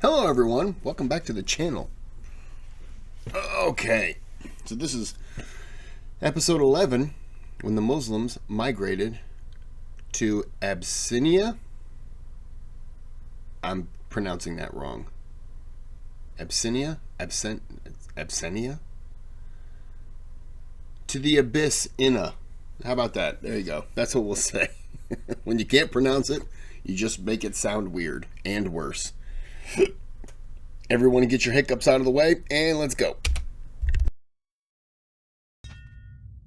Hello everyone, welcome back to the channel. Okay, so this is episode 11, when the Muslims migrated to Abyssinia. I'm pronouncing that wrong. Abyssinia? Abyssinia? To the Abyssinia. How about that? There you go. That's what we'll say. When you can't pronounce it, you just make it sound weird and worse. Everyone get your hiccups out of the way, and let's go.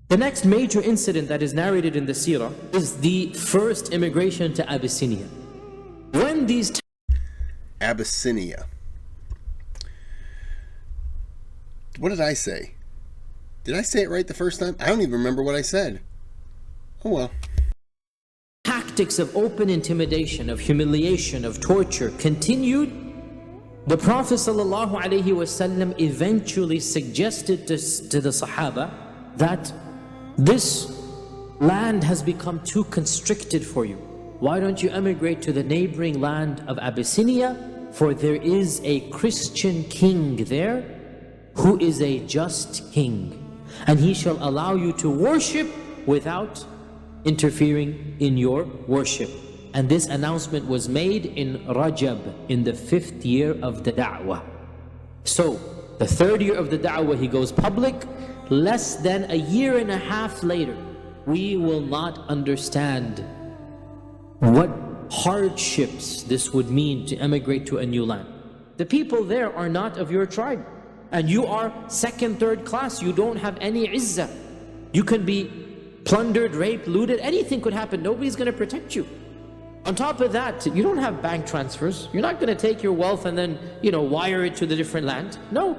The next major incident that is narrated in the seerah is the first immigration to Abyssinia. When these Abyssinia. What did I say? Did I say it right the first time? I don't even remember what I said. Oh well. Tactics of open intimidation, of humiliation, of torture continued, the Prophet ﷺ eventually suggested to the Sahaba that this land has become too constricted for you. Why don't you emigrate to the neighboring land of Abyssinia? For there is a Christian king there who is a just king, and he shall allow you to worship without interfering in your worship. And this announcement was made in Rajab, in the 5th year of the da'wah. So, the 3rd year of the da'wah he goes public. Less than a year and a half later, we will not understand what hardships this would mean to emigrate to a new land. The people there are not of your tribe, and you are 2nd, 3rd class. You don't have any izzah. You can be plundered, raped, looted, anything could happen. Nobody's going to protect you. On top of that, you don't have bank transfers. You're not going to take your wealth and then, wire it to the different land. No.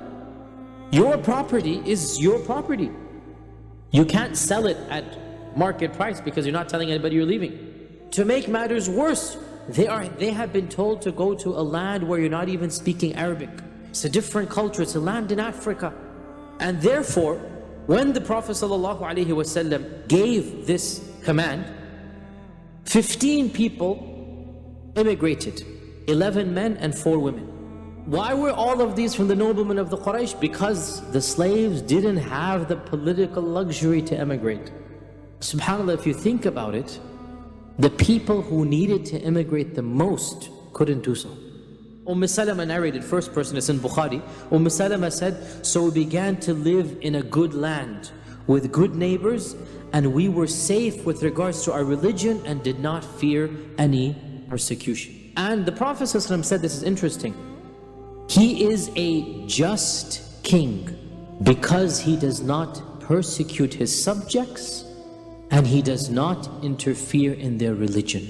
Your property is your property. You can't sell it at market price because you're not telling anybody you're leaving. To make matters worse, they have been told to go to a land where you're not even speaking Arabic. It's a different culture. It's a land in Africa. And therefore, when the Prophet ﷺ gave this command, 15 people immigrated, 11 men and 4 women. Why were all of these from the noblemen of the Quraysh? Because the slaves didn't have the political luxury to emigrate. SubhanAllah, if you think about it, the people who needed to immigrate the most couldn't do so. Salama narrated, first person, it's in Bukhari. Salama said, so we began to live in a good land with good neighbors, and we were safe with regards to our religion and did not fear any persecution. And the Prophet ﷺ said, this is interesting, he is a just king because he does not persecute his subjects and he does not interfere in their religion.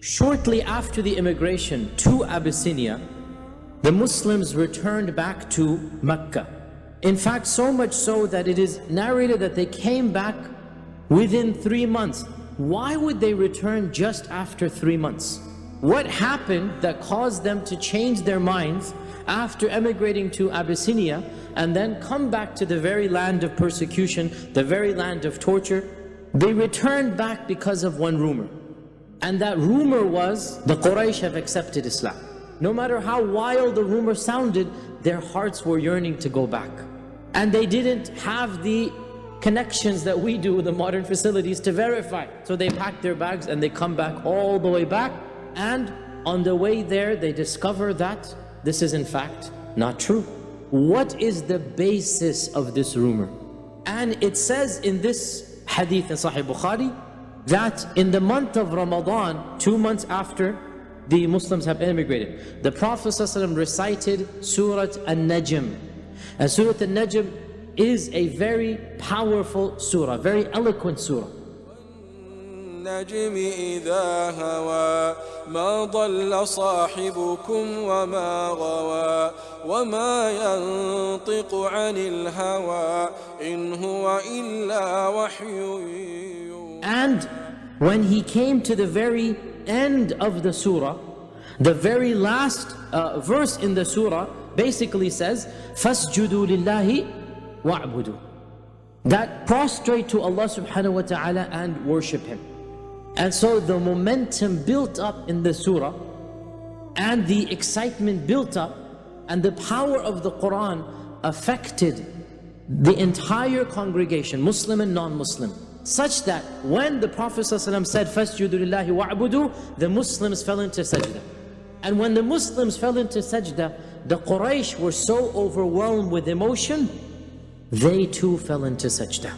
Shortly after the immigration to Abyssinia, the Muslims returned back to Mecca. In fact, so much so that it is narrated that they came back within 3 months. Why would they return just after 3 months? What happened that caused them to change their minds after emigrating to Abyssinia and then come back to the very land of persecution, the very land of torture? They returned back because of one rumor. And that rumor was, the Quraysh have accepted Islam. No matter how wild the rumor sounded, their hearts were yearning to go back. And they didn't have the connections that we do with the modern facilities to verify. So they pack their bags and they come back all the way back. And on the way there, they discover that this is in fact not true. What is the basis of this rumor? And it says in this hadith in Sahih Bukhari that in the month of Ramadan, 2 months after the Muslims have immigrated, the Prophet ﷺ recited Surah An-Najm. And Surah An-Najm is a very powerful surah, very eloquent surah. النجم إذا هوى ما ضل صاحبكم وما غوى وما ينطق عن الهوى إن هو إلا وحي. And when he came to the very end of the surah, the very last verse in the surah basically says, فَاسْجُدُوا لِلَّهِ وَاعْبُدُوا. That prostrate to Allah subhanahu wa ta'ala and worship Him. And so the momentum built up in the surah and the excitement built up, and the power of the Quran affected the entire congregation, Muslim and non-Muslim, such that when the Prophet ﷺ said, فَاسْجُدُوا لِلَّهِ وَعْبُدُوا, the Muslims fell into sajda. And when the Muslims fell into sajda, the Quraysh were so overwhelmed with emotion, they too fell into sajda.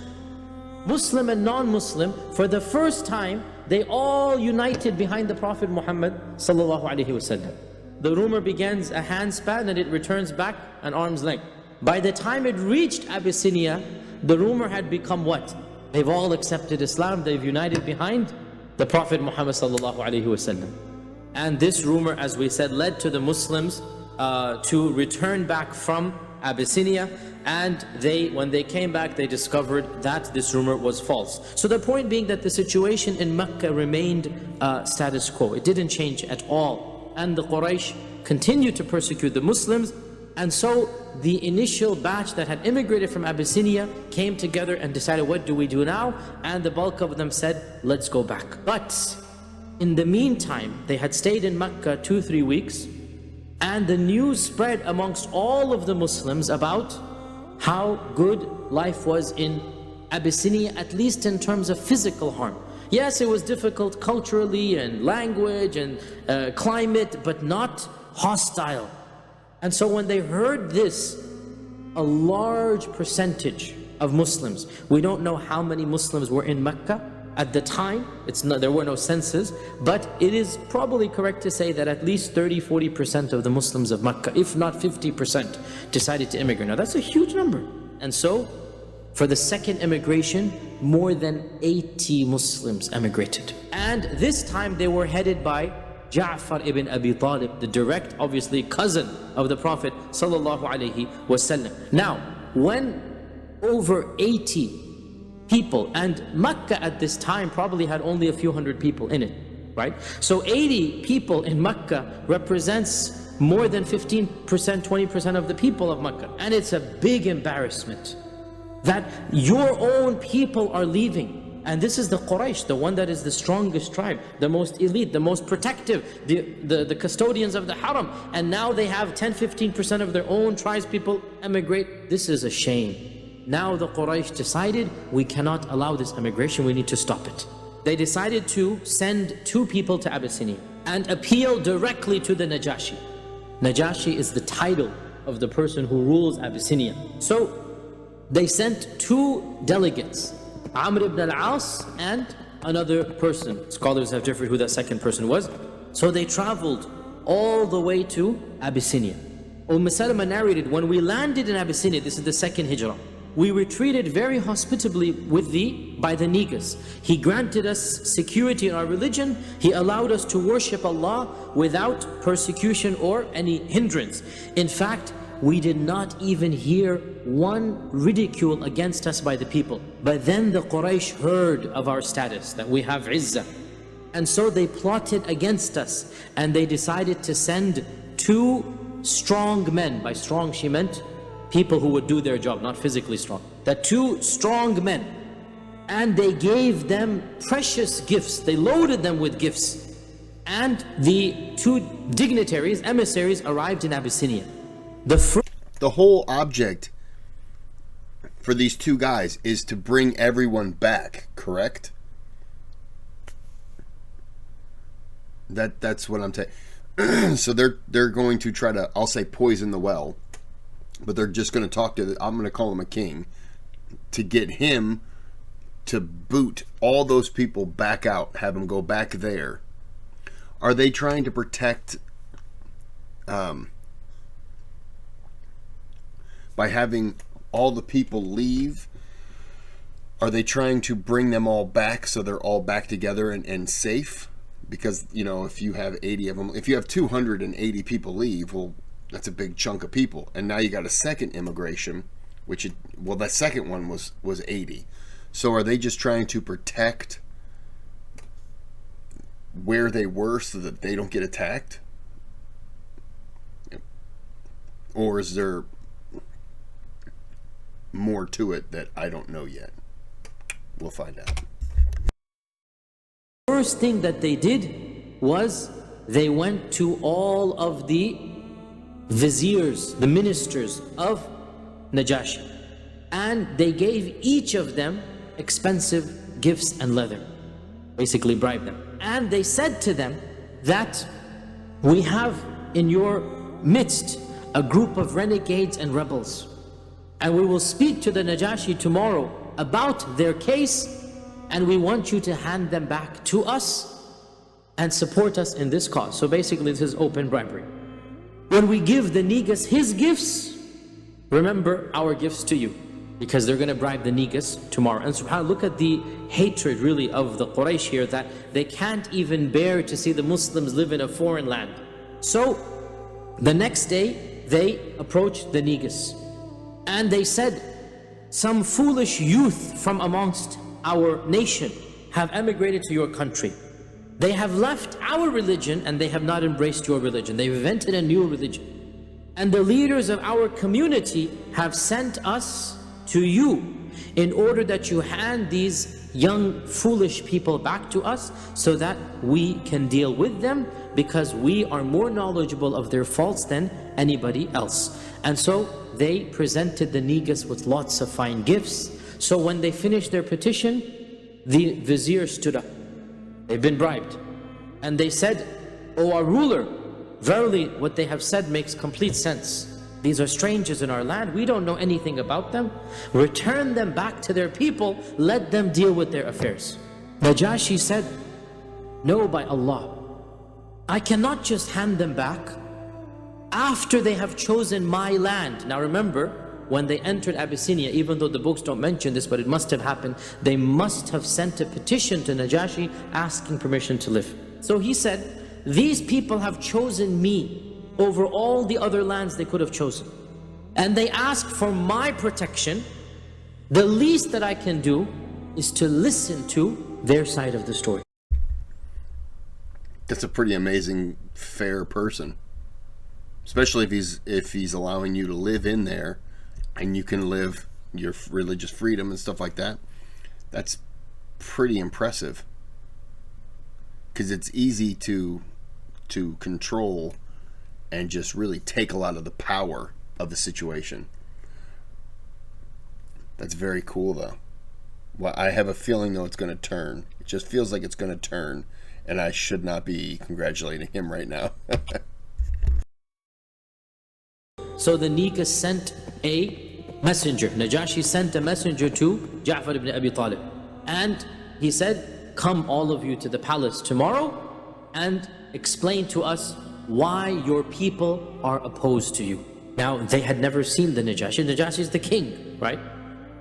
Muslim and non-Muslim, for the first time, they all united behind the Prophet Muhammad sallallahu alaihi wasallam. The rumor begins a handspan and it returns back an arm's length. By the time it reached Abyssinia, the rumor had become what? They've all accepted Islam, they've united behind the Prophet Muhammad sallallahu alaihi wasallam. And this rumor, as we said, led to the Muslims to return back from Abyssinia, and when they came back, they discovered that this rumor was false. So the point being that the situation in Mecca remained status quo. It didn't change at all. And the Quraysh continued to persecute the Muslims. And so the initial batch that had immigrated from Abyssinia came together and decided, what do we do now? And the bulk of them said, let's go back. But in the meantime, they had stayed in Mecca 2-3 weeks, and the news spread amongst all of the Muslims about how good life was in Abyssinia, at least in terms of physical harm. Yes, it was difficult culturally and language and climate, but not hostile. And so when they heard this, a large percentage of Muslims, we don't know how many Muslims were in Mecca at the time, there were no census, but it is probably correct to say that at least 30-40% of the Muslims of Mecca, if not 50%, decided to immigrate. Now that's a huge number. And so, for the second immigration, more than 80 Muslims emigrated. And this time they were headed by Ja'far ibn Abi Talib, the direct, obviously, cousin of the Prophet sallallahu alaihi wasallam. Now, when over 80 people, and Mecca at this time probably had only a few hundred people in it, right? So 80 people in Mecca represents more than 15%, 20% of the people of Mecca. And it's a big embarrassment that your own people are leaving. And this is the Quraysh, the one that is the strongest tribe, the most elite, the most protective, the custodians of the Haram. And now they have 10-15% of their own tribes people emigrate. This is a shame. Now the Quraysh decided, we cannot allow this immigration, we need to stop it. They decided to send 2 people to Abyssinia and appeal directly to the Najashi. Najashi is the title of the person who rules Abyssinia. So they sent 2 delegates, Amr ibn al-As and another person. Scholars have differed who that second person was. So they traveled all the way to Abyssinia. Salama narrated, when we landed in Abyssinia, this is the second hijrah, we retreated very hospitably by the Negus. He granted us security in our religion. He allowed us to worship Allah without persecution or any hindrance. In fact, we did not even hear one ridicule against us by the people. But then the Quraysh heard of our status, that we have izzah. And so they plotted against us, and they decided to send 2 strong men. By strong she meant people who would do their job, not physically strong. The 2 strong men. And they gave them precious gifts. They loaded them with gifts. And the 2 dignitaries, emissaries, arrived in Abyssinia. The whole object for these 2 guys is to bring everyone back, correct? That's what I'm saying. So they're going to try to, I'll say, poison the well. But they're just going to talk to, I'm going to call him a king, to get him to boot all those people back out, have them go back there. Are they trying to protect, by having all the people leave? Are they trying to bring them all back so they're all back together and safe? Because, you know, if you have 80 of them, if you have 280 people leave, well, that's a big chunk of people. And now you got a second immigration, that second one was 80. So are they just trying to protect where they were so that they don't get attacked? Or is there more to it that I don't know yet? We'll find out. First thing that they did was they went to all of the viziers, the ministers of Najashi, and they gave each of them expensive gifts and leather, basically bribed them. And they said to them that we have in your midst a group of renegades and rebels, and we will speak to the Najashi tomorrow about their case, and we want you to hand them back to us and support us in this cause. So basically this is open bribery. When we give the Negus his gifts, remember our gifts to you, because they're going to bribe the Negus tomorrow. And subhanAllah, look at the hatred really of the Quraysh here, that they can't even bear to see the Muslims live in a foreign land. So the next day they approached the Negus and they said, some foolish youth from amongst our nation have emigrated to your country. They have left our religion and they have not embraced your religion. They've invented a new religion. And the leaders of our community have sent us to you in order that you hand these young foolish people back to us so that we can deal with them, because we are more knowledgeable of their faults than anybody else. And so they presented the Negus with lots of fine gifts. So when they finished their petition, the vizier stood up. They've been bribed. And they said, "O our ruler, verily what they have said makes complete sense. These are strangers in our land. We don't know anything about them. Return them back to their people. Let them deal with their affairs." Najashi said, "No, by Allah, I cannot just hand them back after they have chosen my land." Now remember, when they entered Abyssinia, even though the books don't mention this, but it must have happened, they must have sent a petition to Najashi asking permission to live. So he said, these people have chosen me over all the other lands they could have chosen, and they ask for my protection. The least that I can do is to listen to their side of the story. That's a pretty amazing, fair person, especially if he's allowing you to live in there and you can live your religious freedom and stuff like that. That's pretty impressive, because it's easy to control and just really take a lot of the power of the situation. That's very cool though. Well, I have a feeling though it's going to turn. It just feels like it's going to turn, and I should not be congratulating him right now. So the Negus sent a messenger. Najashi sent a messenger to Ja'far ibn Abi Talib, and he said, "Come all of you to the palace tomorrow and explain to us why your people are opposed to you." Now they had never seen the Najashi. Najashi is the king, right?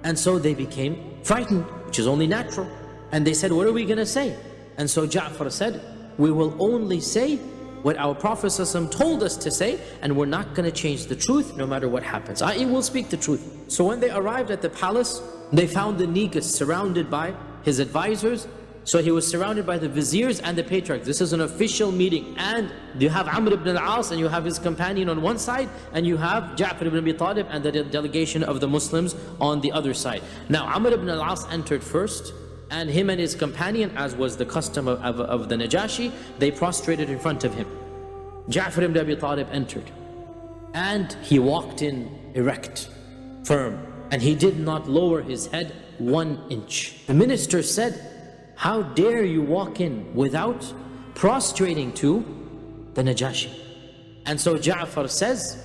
And so they became frightened, which is only natural. And they said, "What are we going to say?" And so Ja'far said, "We will only say what our Prophet ﷺ told us to say, and we're not going to change the truth no matter what happens. I will speak the truth." So when they arrived at the palace, they found the Negus surrounded by his advisors. So he was surrounded by the viziers and the patriarchs. This is an official meeting, and you have Amr ibn al-As and you have his companion on one side, and you have Ja'far ibn Abi Talib and the delegation of the Muslims on the other side. Now Amr ibn al-As entered first, and him and his companion, as was the custom of the Najashi, they prostrated in front of him. Ja'far ibn Abi Talib entered, and he walked in erect, firm, and he did not lower his head 1 inch. The minister said, "How dare you walk in without prostrating to the Najashi?" And so Ja'far says,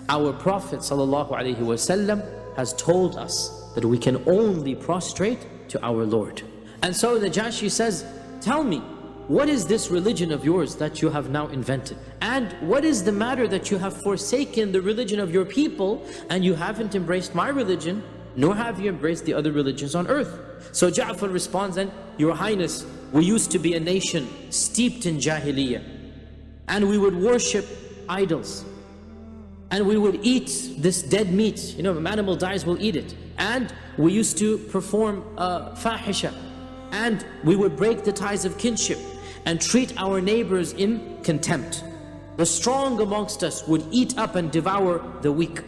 "Our Prophet ﷺ has told us that we can only prostrate to our Lord." And so Najashi says, "Tell me, what is this religion of yours that you have now invented? And what is the matter that you have forsaken the religion of your people, and you haven't embraced my religion, nor have you embraced the other religions on earth?" So Ja'far responds, "And Your Highness, we used to be a nation steeped in Jahiliyyah, and we would worship idols, and we would eat this dead meat. You know, if an animal dies, we'll eat it. And we used to perform fahisha, and we would break the ties of kinship and treat our neighbors in contempt. The strong amongst us would eat up and devour the weak.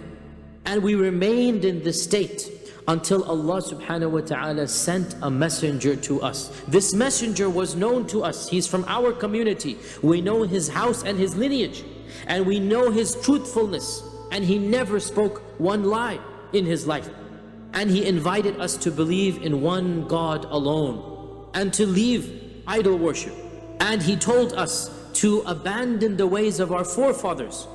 And we remained in the state until Allah subhanahu wa ta'ala sent a messenger to us. This messenger was known to us. He's from our community. We know his house and his lineage, and we know his truthfulness, and he never spoke one lie in his life. And he invited us to believe in one God alone and to leave idol worship. And he told us to abandon the ways of our forefathers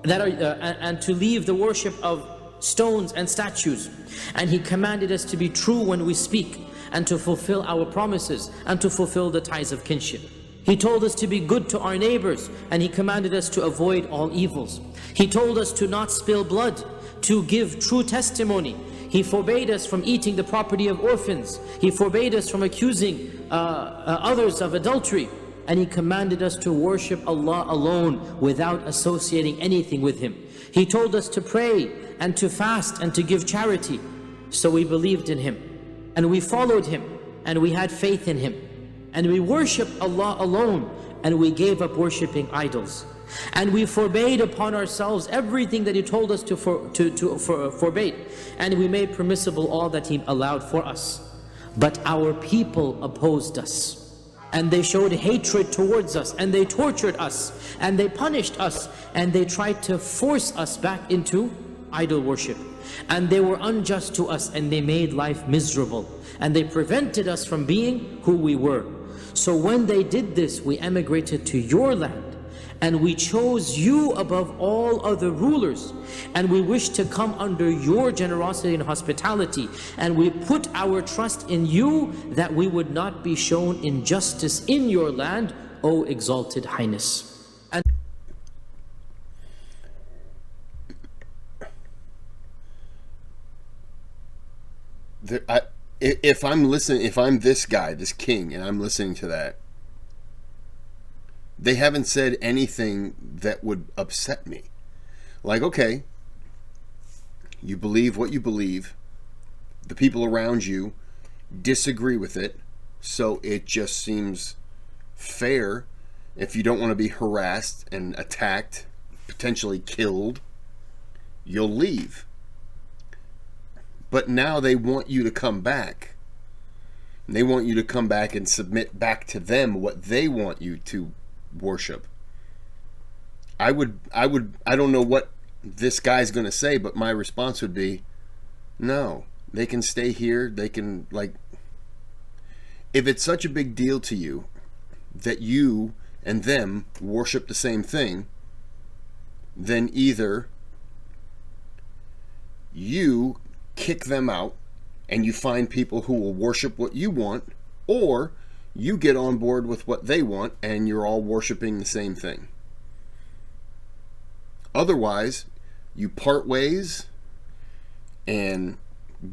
and to leave the worship of stones and statues. And he commanded us to be true when we speak, and to fulfill our promises, and to fulfill the ties of kinship. He told us to be good to our neighbors, and he commanded us to avoid all evils. He told us to not spill blood, to give true testimony. He forbade us from eating the property of orphans. He forbade us from accusing others of adultery. And he commanded us to worship Allah alone without associating anything with him. He told us to pray and to fast and to give charity. So we believed in him, and we followed him, and we had faith in him, and we worshiped Allah alone, and we gave up worshipping idols. And we forbade upon ourselves everything that he told us to forbade, and we made permissible all that he allowed for us. But our people opposed us, and they showed hatred towards us, and they tortured us, and they punished us, and they tried to force us back into idol worship. And they were unjust to us, and they made life miserable, and they prevented us from being who we were. So when they did this, we emigrated to your land, and we chose you above all other rulers, and we wish to come under your generosity and hospitality, and we put our trust in you that we would not be shown injustice in your land, O exalted highness. And if I'm this guy, this king, and I'm listening to that, they haven't said anything that would upset me. Like, okay, you believe what you believe, the people around you disagree with it, so it just seems fair, if you don't want to be harassed and attacked, potentially killed, you'll leave. But now they want you to come back. And they want you to come back and submit back to them what they want you to worship. I don't know what this guy's going to say, but my response would be, no, they can stay here. They can, like, if it's such a big deal to you that you and them worship the same thing, then either you kick them out and you find people who will worship what you want, or you get on board with what they want and you're all worshiping the same thing. Otherwise, you part ways and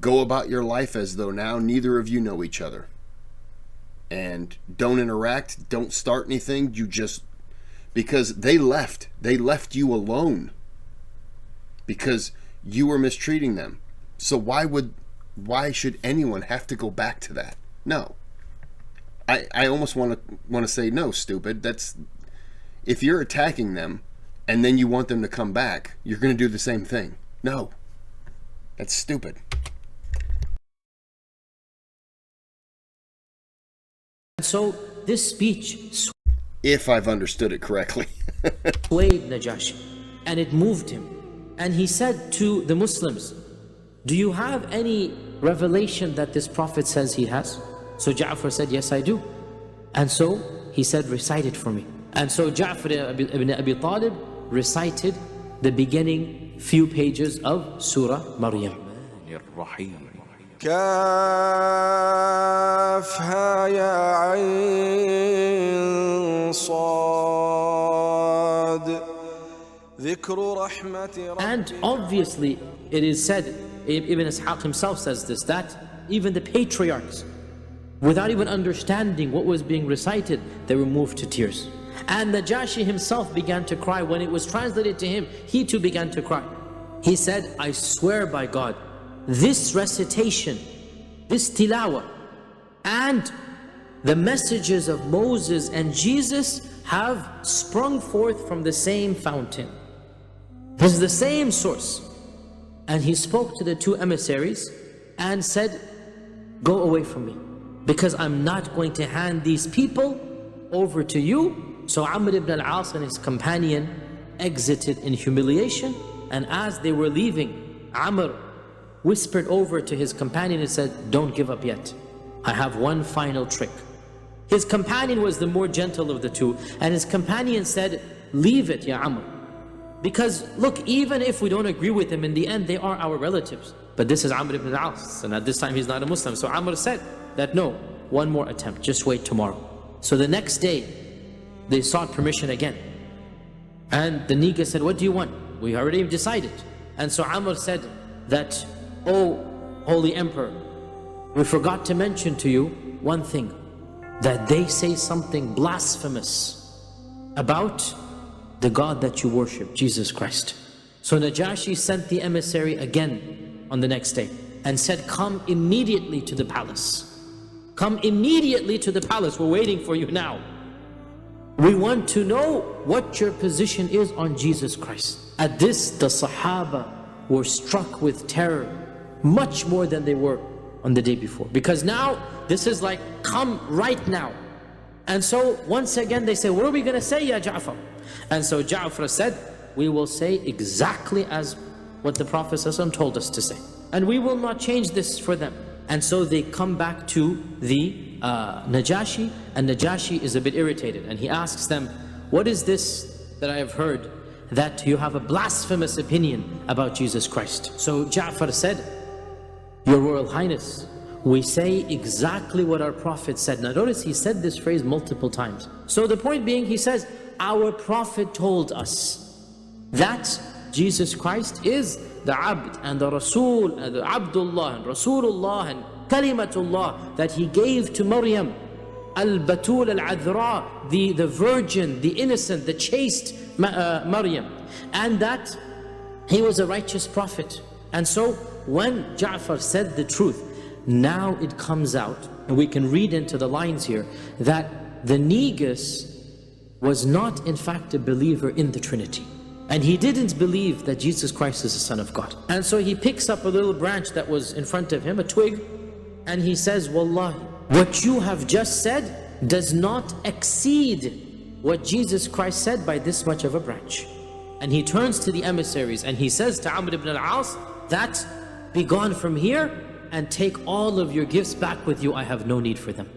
go about your life as though now neither of you know each other. And don't interact, don't start anything, you just, because they left you alone because you were mistreating them. So why should anyone have to go back to that? No. I almost want to say, no, stupid. That's, if you're attacking them and then you want them to come back, you're going to do the same thing. No. That's stupid. So this speech, if I've understood it correctly, swayed Najashi, and it moved him. And he said to the Muslims, do you have any revelation that this prophet says he has? So Ja'far said, yes, I do. And so he said, recite it for me. And so Ja'far ibn Abi Talib recited the beginning few pages of Surah Maryam. كافها يا عين صاد ذكر رحمة. And obviously it is said, Ibn Ishaq himself says this, that even the patriarchs, without even understanding what was being recited, they were moved to tears. And Najashi himself began to cry. When it was translated to him, he too began to cry. He said, I swear by God, this recitation, this tilawah, and the messages of Moses and Jesus have sprung forth from the same fountain. This is the same source. And he spoke to the two emissaries, and said, go away from me, because I'm not going to hand these people over to you. So Amr ibn al-As and his companion exited in humiliation, and as they were leaving, Amr whispered over to his companion and said, don't give up yet. I have one final trick. His companion was the more gentle of the two, and his companion said, leave it, Ya Amr. Because look, even if we don't agree with him, in the end they are our relatives. But this is Amr ibn al-As, and at this time he's not a Muslim. So Amr said that no, one more attempt, just wait tomorrow. So the next day, they sought permission again. And the Niga said, what do you want? We already decided. And so Amr said that, oh, Holy Emperor, we forgot to mention to you one thing, that they say something blasphemous about the God that you worship, Jesus Christ. So Najashi sent the emissary again on the next day and said, come immediately to the palace. Come immediately to the palace, we're waiting for you now. We want to know what your position is on Jesus Christ. At this, the Sahaba were struck with terror, much more than they were on the day before. Because now, this is like, come right now. And so, once again they say, what are we going to say, Ya Ja'far? And so Ja'far said, we will say exactly as what the Prophet ﷺ told us to say. And we will not change this for them. And so they come back to the Najashi, and Najashi is a bit irritated. And he asks them, what is this that I have heard, that you have a blasphemous opinion about Jesus Christ? So Ja'far said, Your Royal Highness, we say exactly what our Prophet said. Now notice he said this phrase multiple times. So the point being, he says, our Prophet told us that Jesus Christ is the Abd and the Rasul and the Abdullah and Rasulullah and Kalimatullah that he gave to Maryam, Al-Batul Al-Adhra, the virgin, the innocent, the chaste Maryam, and that he was a righteous prophet. And so when Ja'far said the truth, now it comes out, and we can read into the lines here, that the Negus was not in fact a believer in the Trinity. And he didn't believe that Jesus Christ is the Son of God. And so he picks up a little branch that was in front of him, a twig, and he says, Wallahi, what you have just said does not exceed what Jesus Christ said by this much of a branch. And he turns to the emissaries and he says to Amr ibn al-As that, be gone from here and take all of your gifts back with you, I have no need for them.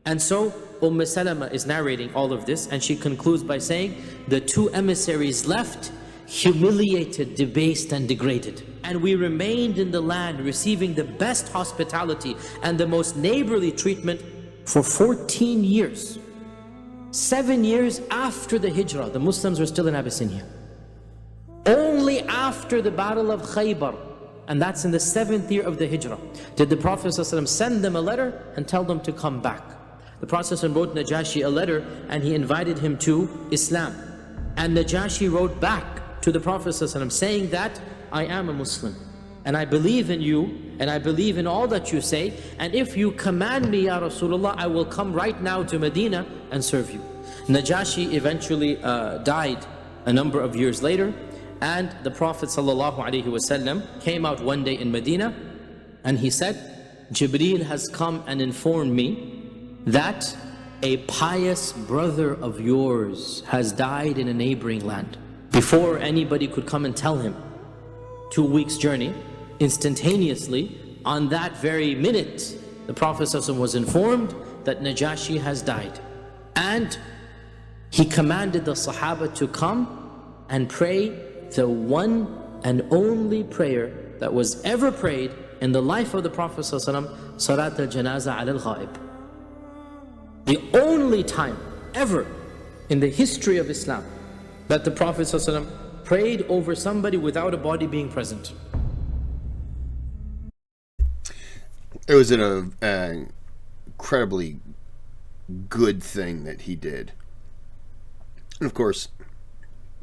And so Salama is narrating all of this, and she concludes by saying, the two emissaries left, humiliated, debased and degraded. And we remained in the land receiving the best hospitality and the most neighborly treatment for 14 years. 7 years after the Hijrah, the Muslims were still in Abyssinia. Only after the Battle of Khaybar, and that's in the 7th year of the Hijrah, did the Prophet ﷺ send them a letter and tell them to come back. The Prophet ﷺ wrote Najashi a letter and he invited him to Islam. And Najashi wrote back to the Prophet ﷺ saying that, I am a Muslim and I believe in you and I believe in all that you say, and if you command me, Ya Rasulullah, I will come right now to Medina and serve you. Najashi eventually died a number of years later, and the Prophet ﷺ came out one day in Medina and he said, Jibreel has come and informed me that a pious brother of yours has died in a neighboring land. Before anybody could come and tell him, 2 weeks journey, instantaneously, on that very minute, the Prophet ﷺ was informed that Najashi has died. And he commanded the Sahaba to come and pray the one and only prayer that was ever prayed in the life of the Prophet ﷺ, Salat al-Janaza al-Ghaib. The only time ever in the history of Islam that the Prophet ﷺ prayed over somebody without a body being present. It was an incredibly good thing that he did. And of course,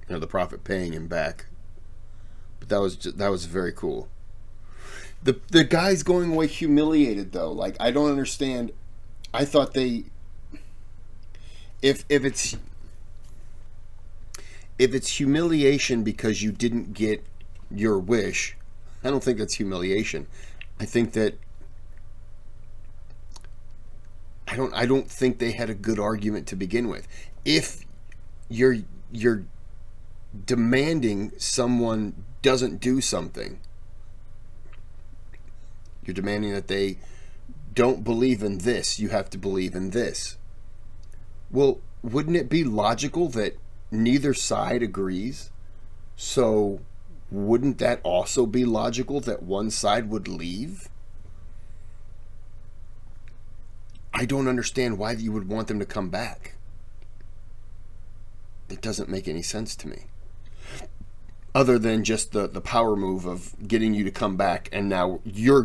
you know, the Prophet paying him back. But that was very cool. The guy's going away humiliated though. Like, I don't understand. I thought they, if it's humiliation because you didn't get your wish, I don't think that's humiliation. I think that I don't think they had a good argument to begin with. If you're demanding someone doesn't do something, you're demanding that they don't believe in this, you have to believe in this. Well, wouldn't it be logical that neither side agrees? So wouldn't that also be logical that one side would leave? I don't understand why you would want them to come back. It doesn't make any sense to me. Other than just the power move of getting you to come back, and now you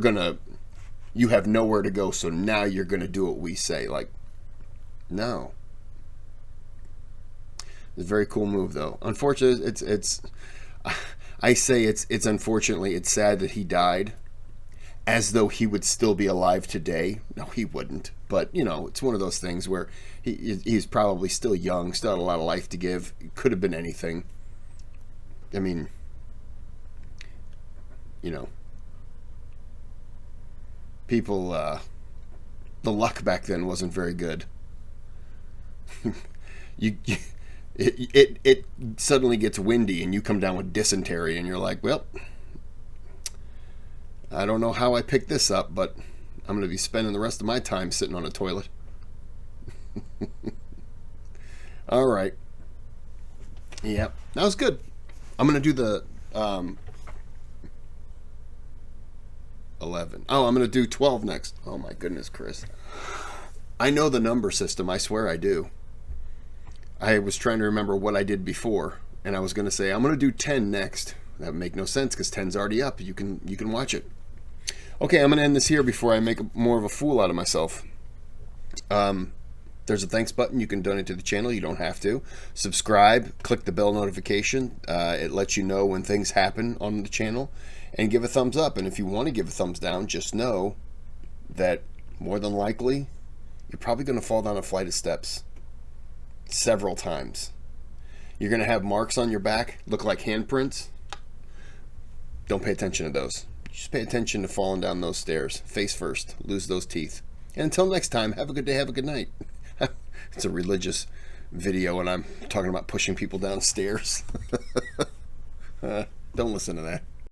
have nowhere to go, so now you're gonna do what we say. Like, no. It's a very cool move, though. Unfortunately, I say it's unfortunately, it's sad that he died, as though he would still be alive today. No, he wouldn't. But, you know, it's one of those things where he's probably still young, still had a lot of life to give. It could have been anything. I mean, you know, people, the luck back then wasn't very good. It suddenly gets windy and you come down with dysentery and you're like, well, I don't know how I picked this up, but I'm going to be spending the rest of my time sitting on a toilet. All right. Yep. That was good. I'm going to do the 11. Oh, I'm going to do 12 next. Oh, my goodness, Kris. I know the number system. I swear I do. I was trying to remember what I did before, and I was going to say, I'm going to do 10 next. That would make no sense because 10's already up. You can watch it. Okay, I'm going to end this here before I make more of a fool out of myself. There's a thanks button. You can donate to the channel. You don't have to. Subscribe. Click the bell notification. It lets you know when things happen on the channel. And give a thumbs up. And if you want to give a thumbs down, just know that more than likely, you're probably going to fall down a flight of steps several times. You're going to have marks on your back, look like handprints. Don't pay attention to those. Just pay attention to falling down those stairs. Face first. Lose those teeth. And until next time, have a good day, have a good night. It's a religious video and I'm talking about pushing people downstairs. Don't listen to that.